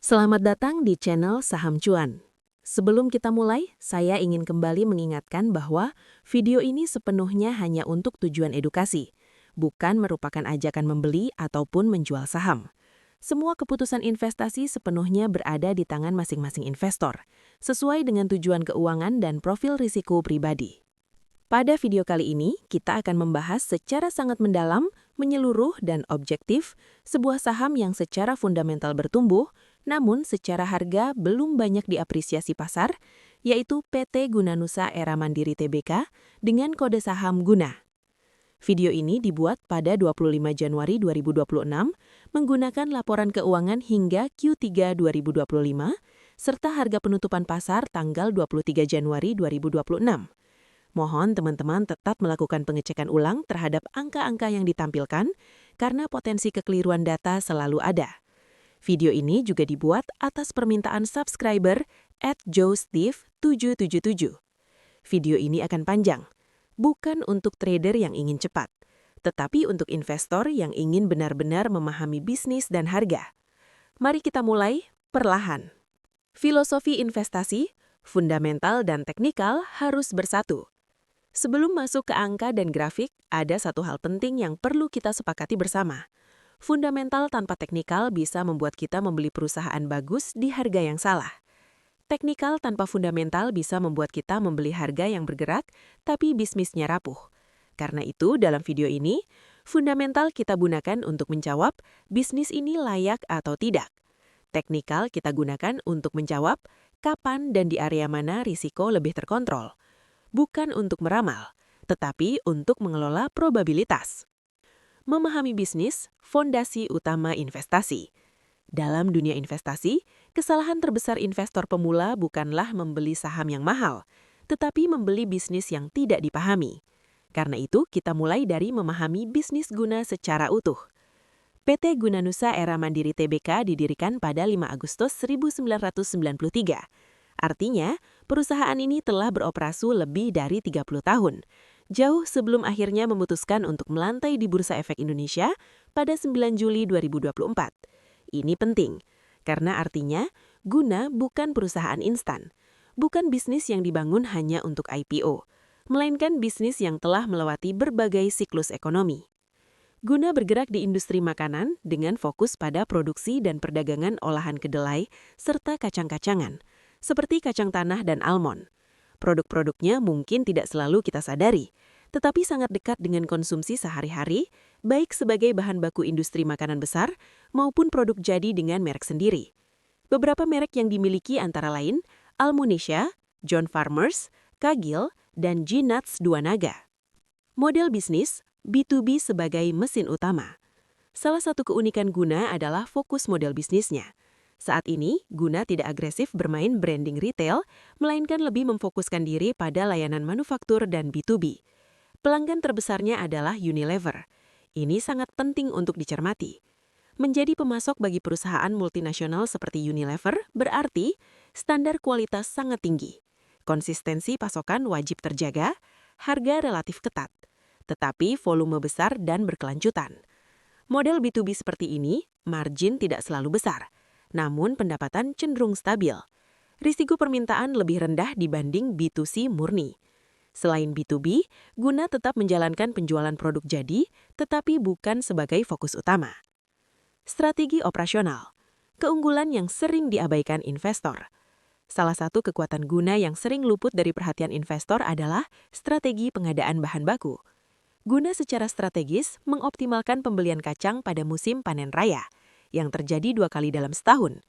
Selamat datang di channel Saham Cuan. Sebelum kita mulai, saya ingin kembali mengingatkan bahwa video ini sepenuhnya hanya untuk tujuan edukasi, bukan merupakan ajakan membeli ataupun menjual saham. Semua keputusan investasi sepenuhnya berada di tangan masing-masing investor, sesuai dengan tujuan keuangan dan profil risiko pribadi. Pada video kali ini, kita akan membahas secara sangat mendalam, menyeluruh, dan objektif sebuah saham yang secara fundamental bertumbuh, namun secara harga belum banyak diapresiasi pasar, yaitu PT Gunanusa Era Mandiri Tbk dengan kode saham GUNA. Video ini dibuat pada 25 Januari 2026 menggunakan laporan keuangan hingga Q3 2025 serta harga penutupan pasar tanggal 23 Januari 2026. Mohon teman-teman tetap melakukan pengecekan ulang terhadap angka-angka yang ditampilkan karena potensi kekeliruan data selalu ada. Video ini juga dibuat atas permintaan subscriber @joesteve777. Video ini akan panjang, bukan untuk trader yang ingin cepat, tetapi untuk investor yang ingin benar-benar memahami bisnis dan harga. Mari kita mulai perlahan. Filosofi investasi, fundamental dan teknikal harus bersatu. Sebelum masuk ke angka dan grafik, ada satu hal penting yang perlu kita sepakati bersama. Fundamental tanpa teknikal bisa membuat kita membeli perusahaan bagus di harga yang salah. Teknikal tanpa fundamental bisa membuat kita membeli harga yang bergerak, tapi bisnisnya rapuh. Karena itu, dalam video ini, fundamental kita gunakan untuk menjawab bisnis ini layak atau tidak. Teknikal kita gunakan untuk menjawab kapan dan di area mana risiko lebih terkontrol. Bukan untuk meramal, tetapi untuk mengelola probabilitas. Memahami bisnis, fondasi utama investasi. Dalam dunia investasi, kesalahan terbesar investor pemula bukanlah membeli saham yang mahal, tetapi membeli bisnis yang tidak dipahami. Karena itu, kita mulai dari memahami bisnis Guna secara utuh. PT Gunanusa Era Mandiri Tbk didirikan pada 5 Agustus 1993. Artinya, perusahaan ini telah beroperasi lebih dari 30 tahun, jauh sebelum akhirnya memutuskan untuk melantai di Bursa Efek Indonesia pada 9 Juli 2024. Ini penting, karena artinya Guna bukan perusahaan instan, bukan bisnis yang dibangun hanya untuk IPO, melainkan bisnis yang telah melewati berbagai siklus ekonomi. Guna bergerak di industri makanan dengan fokus pada produksi dan perdagangan olahan kedelai serta kacang-kacangan, seperti kacang tanah dan almond. Produk-produknya mungkin tidak selalu kita sadari, tetapi sangat dekat dengan konsumsi sehari-hari, baik sebagai bahan baku industri makanan besar maupun produk jadi dengan merek sendiri. Beberapa merek yang dimiliki antara lain Almunisha, John Farmers, Kagil, dan G-Nuts Dua Naga. Model bisnis B2B sebagai mesin utama. Salah satu keunikan Guna adalah fokus model bisnisnya. Saat ini, Guna tidak agresif bermain branding retail, melainkan lebih memfokuskan diri pada layanan manufaktur dan B2B. Pelanggan terbesarnya adalah Unilever. Ini sangat penting untuk dicermati. Menjadi pemasok bagi perusahaan multinasional seperti Unilever berarti standar kualitas sangat tinggi. Konsistensi pasokan wajib terjaga, harga relatif ketat, tetapi volume besar dan berkelanjutan. Model B2B seperti ini, margin tidak selalu besar, namun pendapatan cenderung stabil. Risiko permintaan lebih rendah dibanding B2C murni. Selain B2B, Guna tetap menjalankan penjualan produk jadi, tetapi bukan sebagai fokus utama. Strategi operasional. Keunggulan yang sering diabaikan investor. Salah satu kekuatan Guna yang sering luput dari perhatian investor adalah strategi pengadaan bahan baku. Guna secara strategis mengoptimalkan pembelian kacang pada musim panen raya, yang terjadi 2 kali dalam setahun.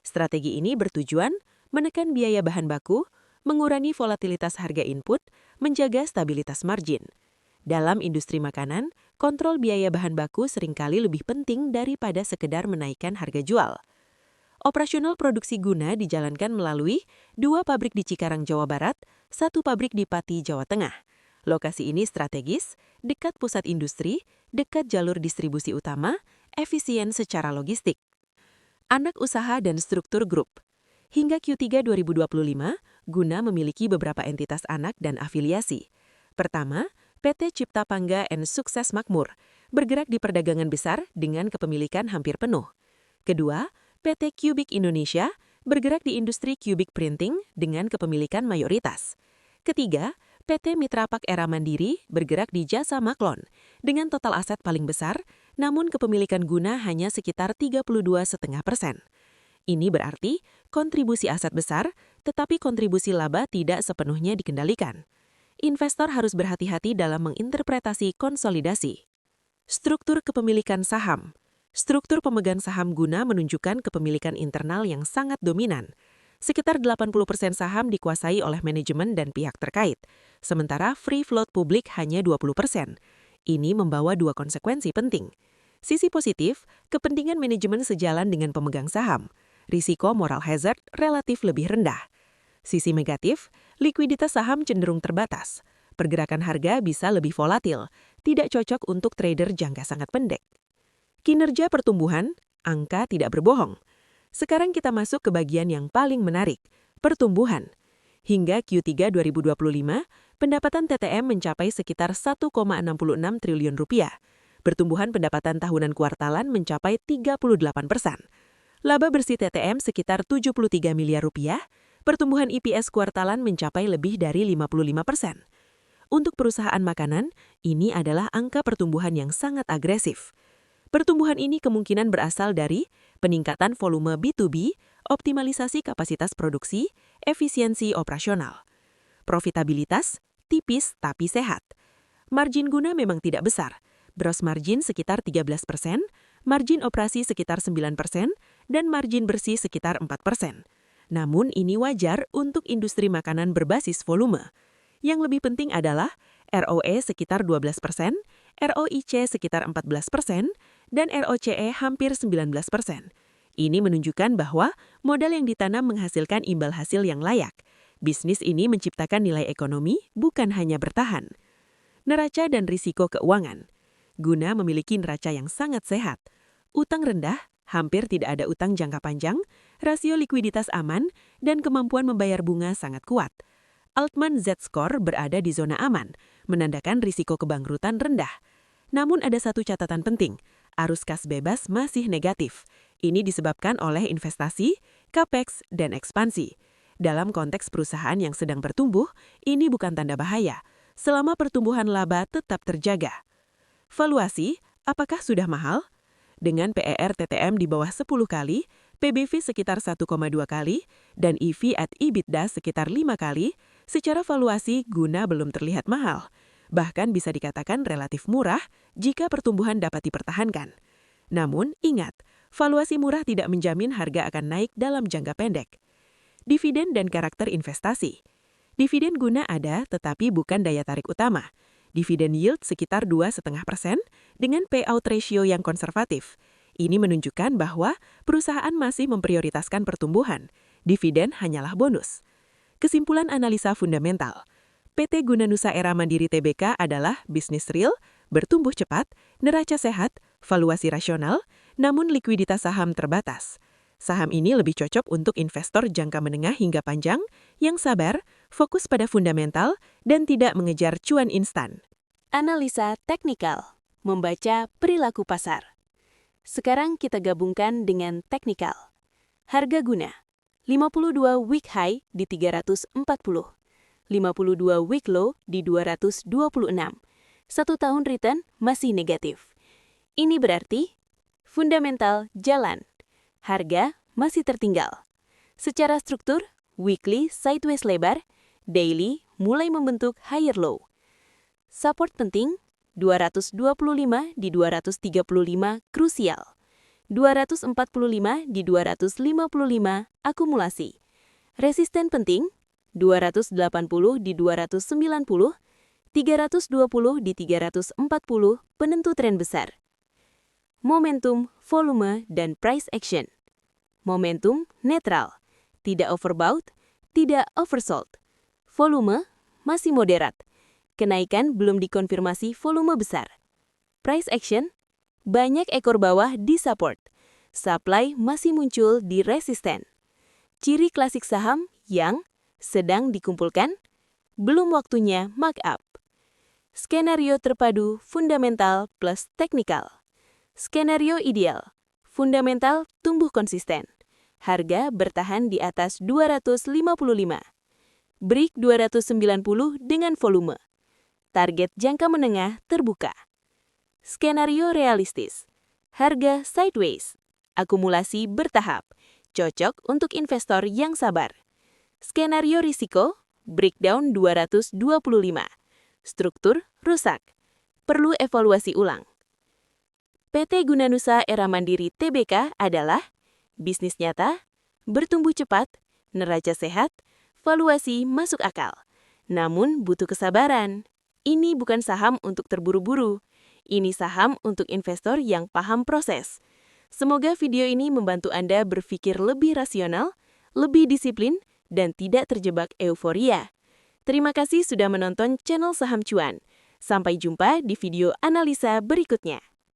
Strategi ini bertujuan menekan biaya bahan baku, mengurangi volatilitas harga input, menjaga stabilitas margin. Dalam industri makanan, kontrol biaya bahan baku seringkali lebih penting daripada sekedar menaikkan harga jual. Operasional produksi Guna dijalankan melalui 2 pabrik di Cikarang, Jawa Barat, 1 pabrik di Pati, Jawa Tengah. Lokasi ini strategis, dekat pusat industri, dekat jalur distribusi utama, efisien secara logistik. Anak usaha dan struktur grup. Hingga Q3 2025, Guna memiliki beberapa entitas anak dan afiliasi. Pertama, PT Cipta Pangga & Sukses Makmur, bergerak di perdagangan besar dengan kepemilikan hampir penuh. Kedua, PT Cubic Indonesia bergerak di industri cubic printing dengan kepemilikan mayoritas. Ketiga, PT Mitrapak Era Mandiri bergerak di jasa maklon dengan total aset paling besar, namun kepemilikan guna hanya sekitar 32,5%. Ini berarti kontribusi aset besar, tetapi kontribusi laba tidak sepenuhnya dikendalikan. Investor harus berhati-hati dalam menginterpretasi konsolidasi. Struktur kepemilikan saham. Struktur pemegang saham guna menunjukkan kepemilikan internal yang sangat dominan. Sekitar 80% saham dikuasai oleh manajemen dan pihak terkait, sementara free float publik hanya 20%. Ini membawa dua konsekuensi penting. Sisi positif, kepentingan manajemen sejalan dengan pemegang saham. Risiko moral hazard relatif lebih rendah. Sisi negatif, likuiditas saham cenderung terbatas. Pergerakan harga bisa lebih volatil, tidak cocok untuk trader jangka sangat pendek. Kinerja pertumbuhan, angka tidak berbohong. Sekarang kita masuk ke bagian yang paling menarik, pertumbuhan. Hingga Q3 2025, pendapatan TTM mencapai sekitar 1,66 triliun rupiah. Pertumbuhan pendapatan tahunan kuartalan mencapai 38%. Laba bersih TTM sekitar 73 miliar rupiah, pertumbuhan EPS kuartalan mencapai lebih dari 55%. Untuk perusahaan makanan, ini adalah angka pertumbuhan yang sangat agresif. Pertumbuhan ini kemungkinan berasal dari peningkatan volume B2B, optimalisasi kapasitas produksi, efisiensi operasional. Profitabilitas, tipis tapi sehat. Margin guna memang tidak besar. Gross margin sekitar 13%, margin operasi sekitar 9%, dan margin bersih sekitar 4%. Namun ini wajar untuk industri makanan berbasis volume. Yang lebih penting adalah ROE sekitar 12%, ROIC sekitar 14%, dan ROCE hampir 19%. Ini menunjukkan bahwa modal yang ditanam menghasilkan imbal hasil yang layak. Bisnis ini menciptakan nilai ekonomi, bukan hanya bertahan. Neraca dan risiko keuangan. Guna memiliki neraca yang sangat sehat. Utang rendah, hampir tidak ada utang jangka panjang, rasio likuiditas aman, dan kemampuan membayar bunga sangat kuat. Altman Z-Score berada di zona aman, menandakan risiko kebangkrutan rendah. Namun ada satu catatan penting, arus kas bebas masih negatif. Ini disebabkan oleh investasi, capex, dan ekspansi. Dalam konteks perusahaan yang sedang bertumbuh, ini bukan tanda bahaya, selama pertumbuhan laba tetap terjaga. Valuasi, apakah sudah mahal? Dengan PER TTM di bawah 10 kali, PBV sekitar 1,2 kali, dan EV at EBITDA sekitar 5 kali, secara valuasi guna belum terlihat mahal. Bahkan bisa dikatakan relatif murah jika pertumbuhan dapat dipertahankan. Namun, ingat, valuasi murah tidak menjamin harga akan naik dalam jangka pendek. Dividen dan karakter investasi. Dividen guna ada, tetapi bukan daya tarik utama. Dividen yield sekitar 2,5% dengan payout ratio yang konservatif. Ini menunjukkan bahwa perusahaan masih memprioritaskan pertumbuhan. Dividen hanyalah bonus. Kesimpulan analisa fundamental. PT Guna Nusa Era Mandiri Tbk adalah bisnis real, bertumbuh cepat, neraca sehat, valuasi rasional, namun likuiditas saham terbatas. Saham ini lebih cocok untuk investor jangka menengah hingga panjang yang sabar, fokus pada fundamental, dan tidak mengejar cuan instan. Analisa teknikal, membaca perilaku pasar. Sekarang kita gabungkan dengan teknikal. Harga guna, 52 week high di 340. 52 week low di 226. 1 tahun return masih negatif. Ini berarti fundamental jalan. Harga masih tertinggal. Secara struktur, weekly sideways lebar, daily mulai membentuk higher low. Support penting, 225 di 235 krusial. 245 di 255 akumulasi. Resisten penting, 280 di 290, 320 di 340 penentu tren besar. Momentum, volume, dan price action. Momentum netral, tidak overbought, tidak oversold. Volume masih moderat, kenaikan belum dikonfirmasi volume besar. Price action, banyak ekor bawah di support, supply masih muncul di resisten. Ciri klasik saham yang sedang dikumpulkan, belum waktunya markup. Skenario terpadu fundamental plus teknikal. Skenario ideal, Fundamental tumbuh konsisten. Harga bertahan di atas 255. Break 290 dengan volume. Target jangka menengah terbuka. Skenario realistis. Harga sideways. Akumulasi bertahap. Cocok untuk investor yang sabar. Skenario risiko. Breakdown 225. Struktur rusak. Perlu evaluasi ulang. PT Gunanusa Era Mandiri Tbk adalah bisnis nyata, bertumbuh cepat, neraca sehat, valuasi masuk akal. Namun butuh kesabaran. Ini bukan saham untuk terburu-buru. Ini saham untuk investor yang paham proses. Semoga video ini membantu Anda berpikir lebih rasional, lebih disiplin, dan tidak terjebak euforia. Terima kasih sudah menonton channel Saham Cuan. Sampai jumpa di video analisa berikutnya.